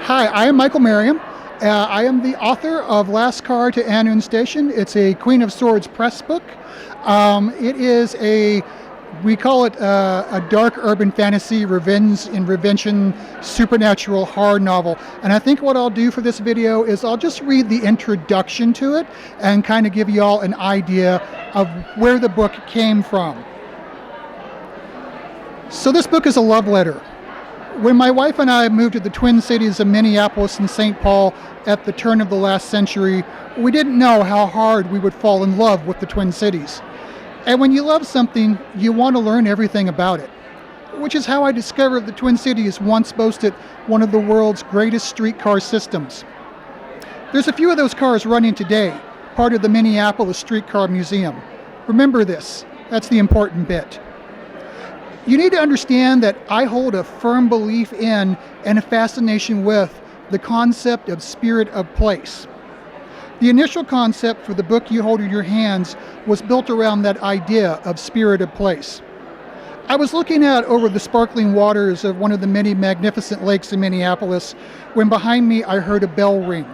Hi, I am Michael Merriam. I am the author of Last Car to Annwn Station. It's a Queen of Swords press book. We call it a dark urban fantasy, revenge supernatural horror novel. And I think what I'll do for this video is I'll just read the introduction to it and kind of give you all an idea of where the book came from. So this book is a love letter. When my wife and I moved to the Twin Cities of Minneapolis and St. Paul at the turn of the last century, we didn't know how hard we would fall in love with the Twin Cities. And when you love something, you want to learn everything about it, which is how I discovered the Twin Cities once boasted one of the world's greatest streetcar systems. There's a few of those cars running today, part of the Minneapolis Streetcar Museum. Remember this, that's the important bit. You need to understand that I hold a firm belief in and a fascination with the concept of spirit of place. The initial concept for the book you hold in your hands was built around that idea of spirit of place. I was looking out over the sparkling waters of one of the many magnificent lakes in Minneapolis when behind me I heard a bell ring.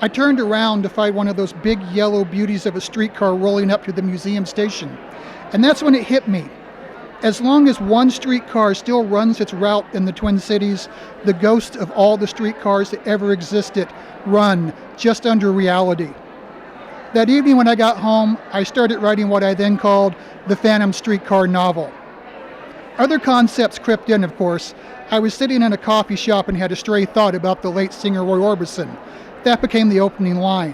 I turned around to find one of those big yellow beauties of a streetcar rolling up to the museum station. And that's when it hit me. As long as one streetcar still runs its route in the Twin Cities, the ghosts of all the streetcars that ever existed run just under reality. That evening when I got home, I started writing what I then called the Phantom Streetcar novel. Other concepts crept in, of course. I was sitting in a coffee shop and had a stray thought about the late singer Roy Orbison. That became the opening line.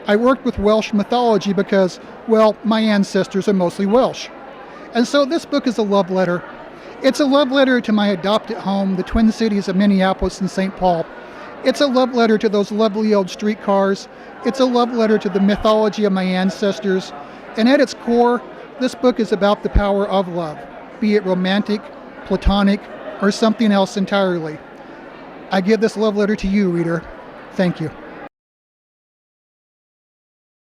I worked with Welsh mythology because, well, my ancestors are mostly Welsh. And so this book is a love letter. It's a love letter to my adopted home, the Twin Cities of Minneapolis and St. Paul. It's a love letter to those lovely old streetcars. It's a love letter to the mythology of my ancestors. And at its core, this book is about the power of love, be it romantic, platonic, or something else entirely. I give this love letter to you, reader. Thank you.